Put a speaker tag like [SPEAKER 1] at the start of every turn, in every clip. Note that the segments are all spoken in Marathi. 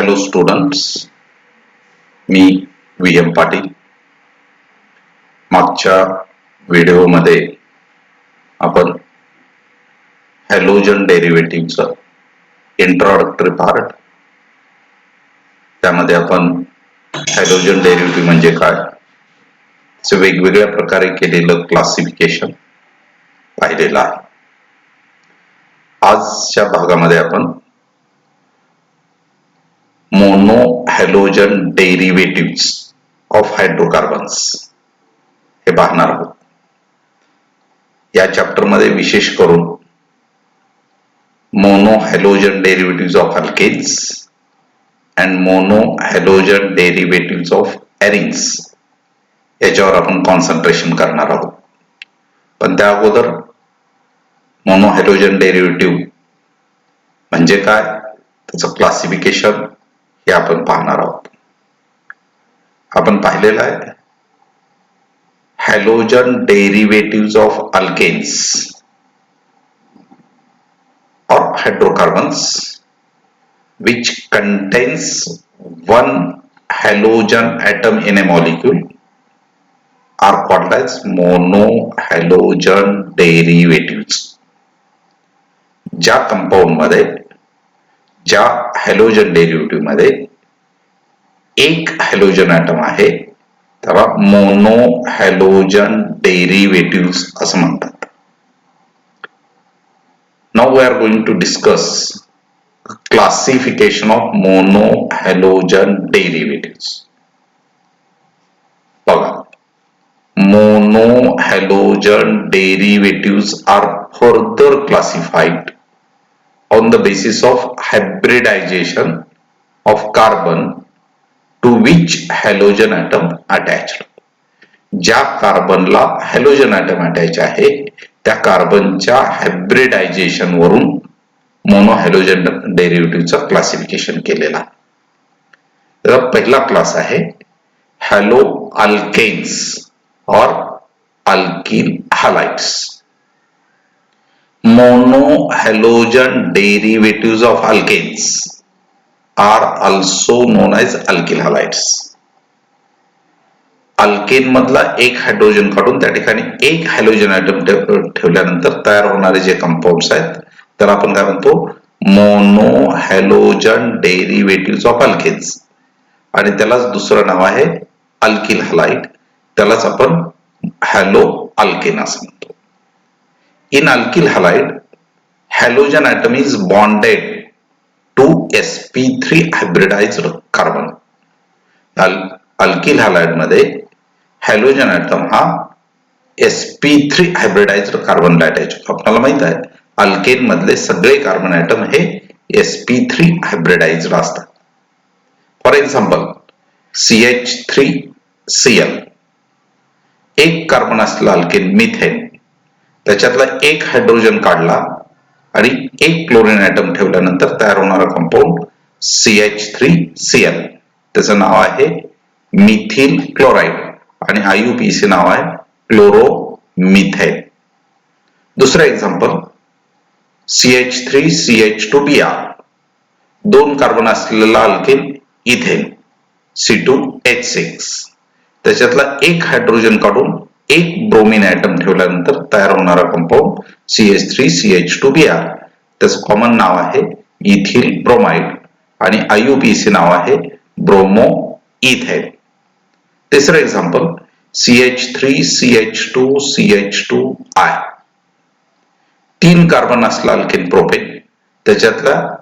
[SPEAKER 1] हॅलो स्टुडंट्स, मी व्ही एम पाटील. मागच्या व्हिडिओमध्ये आपण हॅलोजन डेरिव्हेटिव्हचं इंट्रोडक्टरी पार्ट, त्यामध्ये आपण हॅलोजन डेरिव्हेटिव्ह म्हणजे काय, वेगवेगळ्या प्रकारे केलेलं क्लासिफिकेशन पाहिलेलं आहे. आजच्या भागामध्ये आपण mono halogen derivatives of hydrocarbons हे पाहणार आहोत. या चॅप्टरमध्ये विशेष करून mono halogen derivatives of alkanes and mono halogen derivatives of arenes याच्यावर आपण कॉन्सन्ट्रेशन करणार आहोत. पण त्या अगोदर मोनो हॅलोजन डेरिव्हेटिव्ह म्हणजे काय, त्याचं क्लासिफिकेशन हे आपण पाहणार आहोत. आपण पाहिलेलं आहे halogen derivatives of alkanes or hydrocarbons which contains one halogen atom in a molecule are called as monohalogen derivatives. ज्या कंपाऊंड मध्ये, ज्या हॅलोजन डेरिव्हेटिव्ह मध्ये एक हॅलोजन ॲटम आहे त्याला मोनो हॅलोजन डेरिव्हेटिव्ह्ज असं म्हणतात. Now we are going to discuss classification of monohalogen derivatives. बघा, monohalogen derivatives are further classified on the basis of hybridization of carbon to which halogen atom attached. ज्या कार्बनला हॅलोजन ॲटम अटॅच आहे त्या कार्बनच्या हायब्रिडायझेशन वरून मोनो हॅलोजन डेरिव्हेटिव्हचं क्लासिफिकेशन केलेलं आहे. तर पहिला क्लास आहे हॅलो अल्केन्स और alkyl halides. Mono halogen derivatives of alkanes are also known as alkyl halides. Alkane मधला एक हायड्रोजन काढून त्या ठिकाणी एक हॅलोजन ॲटम ठेवल्यानंतर तयार होणारे जे कंपाऊंड्स आहेत तर आपण काय म्हणतो, mono halogen derivatives of alkanes. आणि त्यालाच दुसरं नाव आहे अल्किल हॅलाइड, त्यालाच आपण हॅलो अल्केन असं म्हणतो. In alkyl halide halogen atom is bonded to sp3 hybridized carbon. Alkyl halide मध्ये हॅलोजन ॲटम हा sp3 हायब्रिडाइज्ड कार्बनला अटॅच होतो. आपल्याला माहित आहे अल्केन मधले सगळे कार्बन ॲटम हे sp3 हायब्रिडाइज्ड असतात. फॉर एक्झाम्पल CH3Cl, एक कार्बन असलेला अल्केन मिथेन, त्याच्यातला एक हायड्रोजन काढला आणि एक क्लोरीन ॲटम ठेवल्यानंतर तयार होणारा कंपाऊंड CH3Cl, त्याचं नाव आहे मिथिल क्लोराइड आणि IUPAC नाव आहे क्लोरोमिथेन. दुसरं एक्झाम्पल CH3CH2Br, दोन कार्बन असलेला अल्केन इथेन C2H6, त्याच्यातला एक हायड्रोजन काढून एक ब्रोमीन ॲटम ठेवल्यानंतर तयार होणारा कंपाऊंड CH3CH2Br, त्याचं कॉमन नाव आहे इथिल ब्रोमाइड आणि IUPAC नाव आहे ब्रोमो इथेन. तिसरं एक्झाम्पल CH3CH2CH2I, तीन कार्बन असला अल्केन प्रोपेन, त्याच्यातला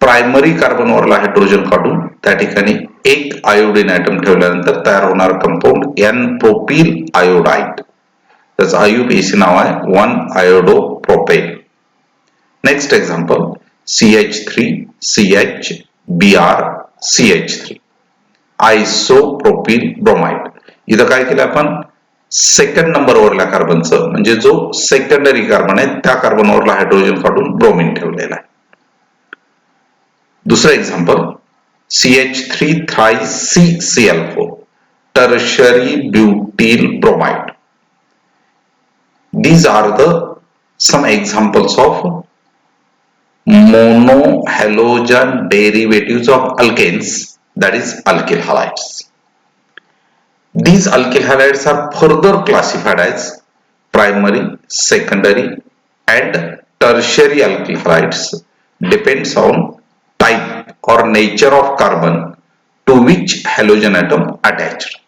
[SPEAKER 1] प्रायमरी कार्बनवरला हायड्रोजन काढून त्या ठिकाणी एक आयोडीन ॲटम ठेवल्यानंतर तयार होणारा कंपाऊंड N प्रोपिल आयोडाइड, त्याचं IUPAC नाव आहे one iodopropane. Next example CH3CHBrCH3 isopropyl bromide. इथं काय केलं आपण, सेकंड नंबरवरल्या कार्बनचं म्हणजे जो सेकंडरी कार्बन आहे त्या कार्बनवरला हायड्रोजन काढून ब्रोमीन ठेवलेला आहे. दुसरं example CH3-3CCl4 tertiary butyl bromide. These are the some examples of monohalogen derivatives of alkanes, that is alkyl halides. These alkyl halides are further classified as primary, secondary and tertiary alkyl halides depends on type or nature of carbon to which halogen atom attached.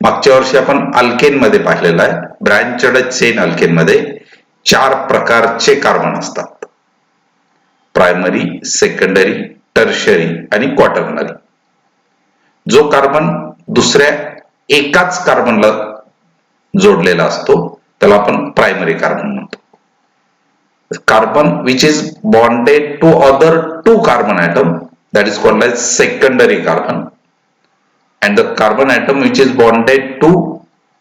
[SPEAKER 1] मागच्या वर्षी आपण अल्केन मध्ये पाहिलेलं आहे, ब्रँचड चेन अल्केन मध्ये 4 प्रकारचे कार्बन असतात, प्रायमरी, सेकंडरी, टर्शरी आणि क्वाटर्नरी. जो कार्बन दुसऱ्या एकाच कार्बनला जोडलेला असतो त्याला आपण प्रायमरी कार्बन म्हणतो. Carbon which is bonded to other 2 carbon atom, that is called as secondary carbon, and the carbon atom which is bonded to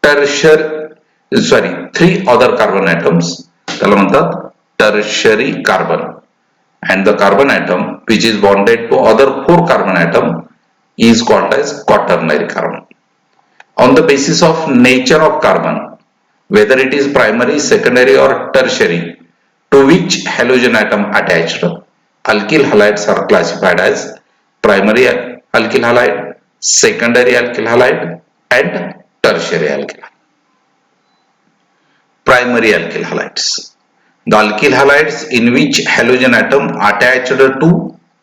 [SPEAKER 1] 3 other carbon atoms त्याला म्हणतात tertiary carbon, and the carbon atom which is bonded to other 4 carbon atom is called as quaternary carbon. On the basis of nature of carbon, whether it is primary, secondary or tertiary, to which halogen atom attached, alkyl halides are classified as primary alkyl halide, secondary alkyl halide and tertiary alkyl halide. Primary alkyl halides. The alkyl halides in which halogen atom attached to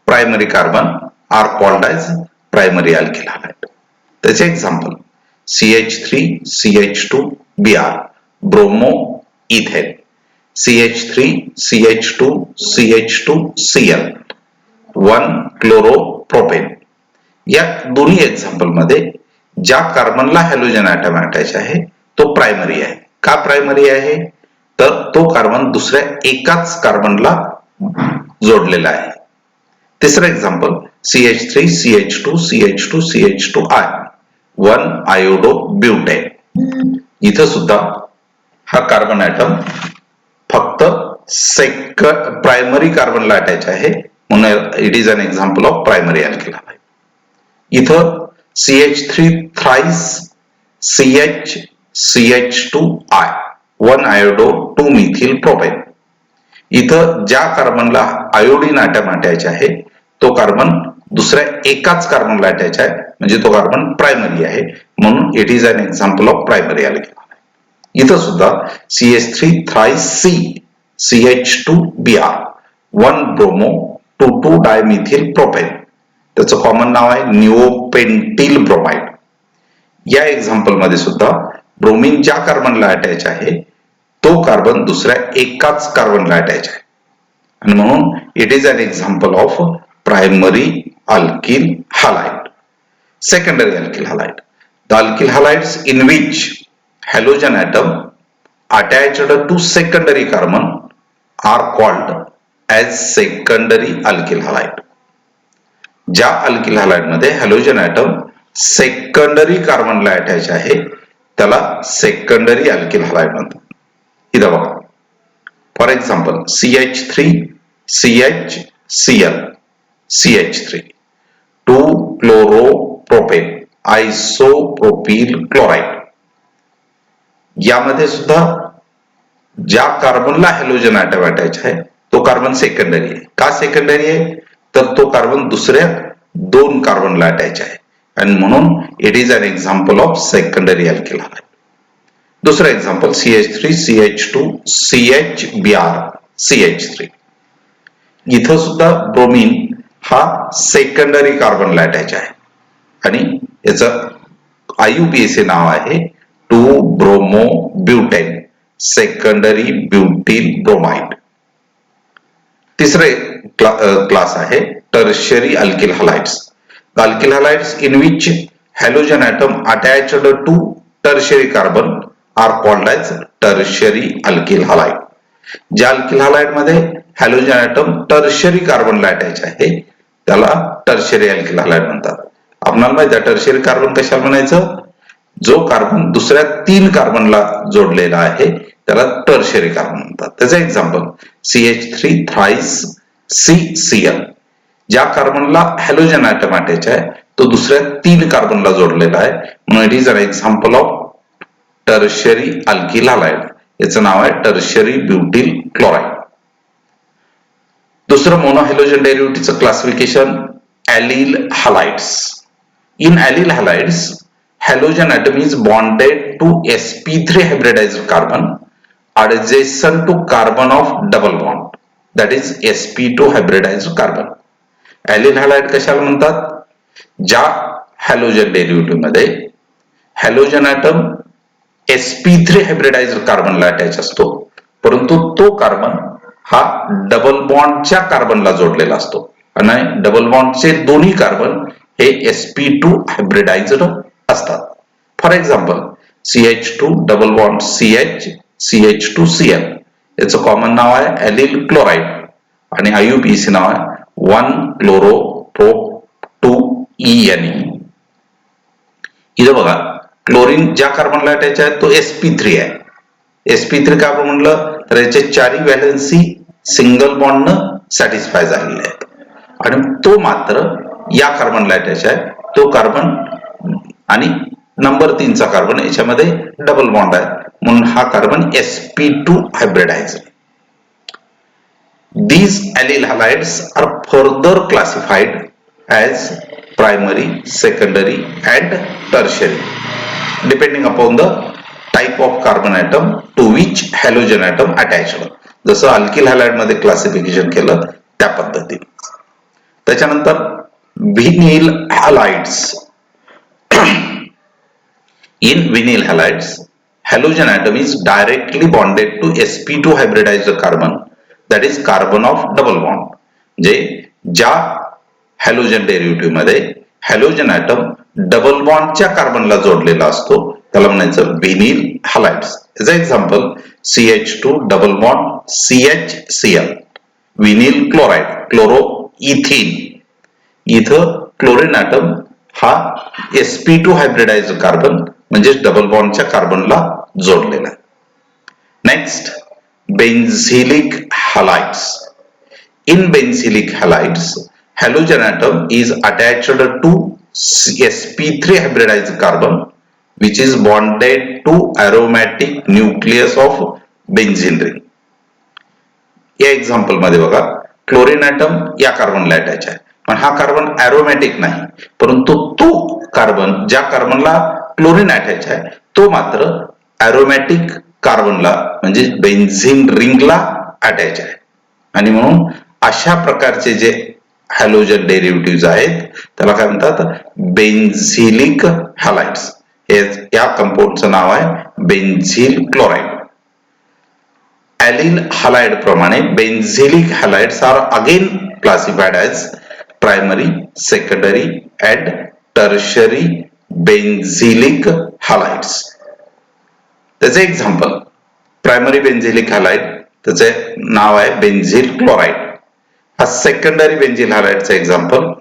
[SPEAKER 1] primary carbon are called as primary alkyl halide. That's example: CH3, CH2, Br, bromo, ethane, CH3, CH2, CH2, Cl, 1 chloro-propane. या दोन्ही एक्झाम्पल मध्ये ज्या कार्बनला हॅलोजन ॲटम अटॅच आहे तो प्रायमरी आहे. का प्रायमरी आहे तर तो कार्बन दुसऱ्या एकाच कार्बनला जोडलेला आहे. तिसरं example CH3, CH2, CH2, CH2I, 1 iodobutane. इथं सुद्धा हा कार्बन ॲटम फक्त प्रायमरी कार्बनला अटॅच आहे म्हणून it is an example of primary alkyl halide. इथं CH3 thrice CH CH2I, 1 iodo 2 methyl propane. इथं ज्या कार्बनला आयोडीन ॲटम अटॅच आहे तो कार्बन दुसऱ्या एकाच कार्बनला अटॅच आहे म्हणजे तो कार्बन प्रायमरी आहे म्हणून it is an example of primary alkyl halide. इथं सुद्धा CH3 thrice C CH2Br, 1 bromo 2 dimethyl propane. त्याचं कॉमन नाव आहे निओपेंटिल ब्रोमाइड. या एक्झाम्पल मध्ये सुद्धा ब्रोमीन ज्या कार्बनला अटॅच आहे तो कार्बन दुसऱ्या एकाच कार्बनला अटॅच आहे आणि म्हणून it is an example of primary alkyl halide. Secondary alkyl halide. The alkyl halides in which halogen atom attached to secondary carbon are called as secondary alkyl halide. ज्या अल्किल हालाइड मध्ये हॅलोजन ॲटम सेकंडरी कार्बनला अटॅच आहे त्याला सेकंडरी अल्किल हालाइड म्हणतात. इथं बघा for example CH3 CH Cl CH3, 2 chloro-propane isopropyl chloride. यामध्ये सुद्धा ज्या कार्बनला हॅलोजन ॲटम अटॅच आहे तो कार्बन सेकंडरी आहे. का सेकंडरी आहे तर तो कार्बन दुसऱ्या 2 कार्बनला अटॅच आहे आणि म्हणून it is an example of secondary alkyl halide. दुसरं example CH3 CH2 CHBr CH3. इथं सुद्धा ब्रोमीन हा सेकंडरी कार्बनला अटॅच आहे आणि याचं IUPAC नाव आहे 2-bromobutane, secondary butyl bromide. तिसरे क्लास आहे tertiary alkyl halides. The alkyl halides in which halogen atom attached to tertiary carbon are called as tertiary alkyl halide. ज्या अल्किल हालाइड मध्ये हॅलोजन ॲटम टर्शियरी कार्बनला अटॅच आहे त्याला टर्शियरी अल्किल हालाइड म्हणतात. आपल्याला माहिती आहे टर्शियरी कार्बन कशाला म्हणायचं, जो कार्बन दुसऱ्या 3 कार्बनला जोडलेला आहे त्याला टर्शियरी कार्बन म्हणतात. त्याचं एक्झाम्पल CH3 thrice CCl. ज्या कार्बनला हॅलोजन ॲटम अटॅच आहे तो दुसऱ्या 3 कार्बनला जोडलेला आहे म्हणून it is an example of tertiary alkyl halide. याचं नाव आहे टर्शियरी ब्युटिल क्लोराइड. दुसरं मोनोहॅलोजन डेरिव्हेटिव्हचं classification allyl halides. In allyl halides, halogen atom is bonded to sp3 hybridized carbon adjacent to carbon of double bond, that is sp2 hybridized carbon. Allyl halide कशाला म्हणतात? ज्या हॅलोजन डेरिव्हेटिव्ह मध्ये हॅलोजन ॲटम sp3 हायब्रिडाइज्ड कार्बनला अटॅच असतो, परंतु तो कार्बन हा डबल बॉन्डच्या कार्बनला जोडलेला असतो आणि डबल बॉन्डचे दोन्ही कार्बन हे sp2 हायब्रिडाइज्ड असतात. For example CH2 double bond CH CH2Cl याचं कॉमन नाव आहे ॲलिल क्लोराइड आणि IUPAC नाव आहे 1-chloro-prop-2-ene. इथं बघा क्लोरीन ज्या कार्बनला अटॅच आहे तो sp3 आहे. sp3 कार्बन म्हणलं तर याचे चारही व्हॅलेन्सी सिंगल बॉन्डनं सॅटिस्फाय झालेले आहेत आणि तो मात्र या कार्बनला अटॅच आहे. तो कार्बन आणि नंबर 3 चा कार्बन याच्यामध्ये डबल बॉन्ड आहे म्हणून हा carbon sp2 hybridised. These allyl halides are further classified as primary, secondary and tertiary depending upon the type of carbon atom to which halogen atom attached. जसं अल्किल हॅलाइड मध्ये क्लासिफिकेशन केलं त्या पद्धतीने. त्याच्यानंतर vinyl halides. In vinyl halides, halogen atom is directly bonded to sp2 hybridized carbon, that is carbon of double bond. जे ज्या हॅलोजन डेरिव्हेटिव्ह मध्ये हॅलोजन ॲटम डबल बॉन्डच्या कार्बनला जोडलेला असतो त्याला म्हणायचं vinyl halides. As example CH2 double bond CHCl, vinyl chloride, chloroethene. इथं क्लोरीन ॲटम हा sp2 हायब्रिडाइज्ड कार्बन म्हणजे डबल बॉन्डच्या कार्बनला जोडलेला आहे. Next benzylic halides. In benzylic halides, halogen atom is attached to sp3 hybridized carbon which is bonded to aromatic nucleus of benzene ring. या एक्झाम्पल मध्ये बघा क्लोरीन ॲटम या कार्बनला अटॅच आहे पण हा कार्बन अरोमॅटिक नाही, परंतु तो कार्बन ज्या कार्बनला क्लोरीन अटॅच आहे तो मात्र अरोमॅटिक कार्बनला म्हणजे बेन्झीन रिंगला अटॅच आहे आणि म्हणून अशा प्रकारचे जे हॅलोजन डेरिव्हेटिव्ह आहेत त्याला काय म्हणतात? बेन्झिलिक हॅलाइड्स. या कंपाऊंडचं नाव आहे बेन्झिल क्लोराइड. ॲलिल हॅलाइड प्रमाणे benzylic halides are again classified as primary, secondary and tertiary benzylic halides. त्याचे एक्झाम्पल प्रायमरी बेन्झिलिक हॅलाइड त्याचे नाव आहे बेन्झिल क्लोराइड. हा सेकंडरी बेन्झिल हॅलाइडचा एक्झाम्पल.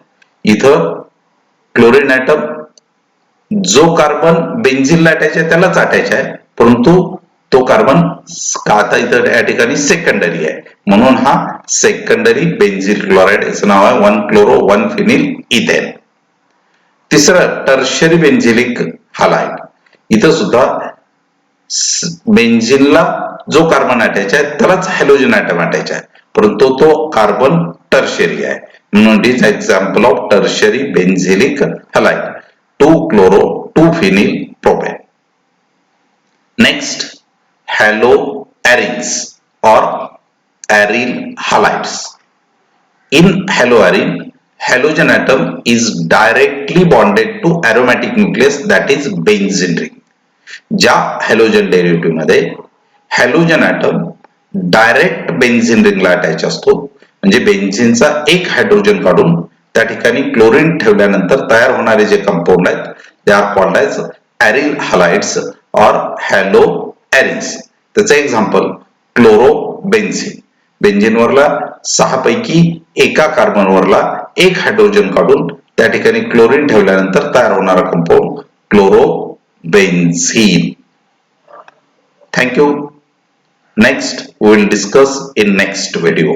[SPEAKER 1] इथं क्लोरीन ॲटम जो कार्बन बेन्झिनला अटॅच आहे त्यालाच अटॅच आहे परंतु तो कार्बन आता इथं या ठिकाणी सेकंडरी आहे म्हणून हा सेकंडरी बेन्झिल क्लोराइड याचं नाव आहे 1-chloro-1-phenyl इथेन. तिसरं टर्शरी बेन्झिलिक हॅलाइड. इथं सुद्धा बेन्झिनला जो कार्बन अटॅच आहे त्यालाच हॅलोजन ॲटम अटॅच आहे परंतु तो कार्बन टर्शरी आहे म्हणून it is example of tertiary benzylic halide 2-chloro-2-phenyl propane. Next, haloarenes or aryl halides. In haloarene, halogen atom is directly bonded to aromatic nucleus that is benzene ring. ज्या हॅलोजन डेरिव्हेटिव्ह मध्ये हॅलोजन ॲटम डायरेक्ट बेन्झीन रिंगला अटॅच असतो म्हणजे बेन्झीनचा एक हायड्रोजन काढून त्या ठिकाणी क्लोरीन ठेवल्यानंतर तयार होणारे जे कंपाऊंड आहेत they are called as aryl halides or haloarenes. त्याचं एक्झाम्पल क्लोरोबेन्झीन. बेन्झीनवरला 6 पैकी एका कार्बनवरला एक हायड्रोजन काढून त्या ठिकाणी क्लोरीन ठेवल्यानंतर तयार होणारा compound क्लोरोबेन्झीन. Thank you. Next, we will discuss in next video.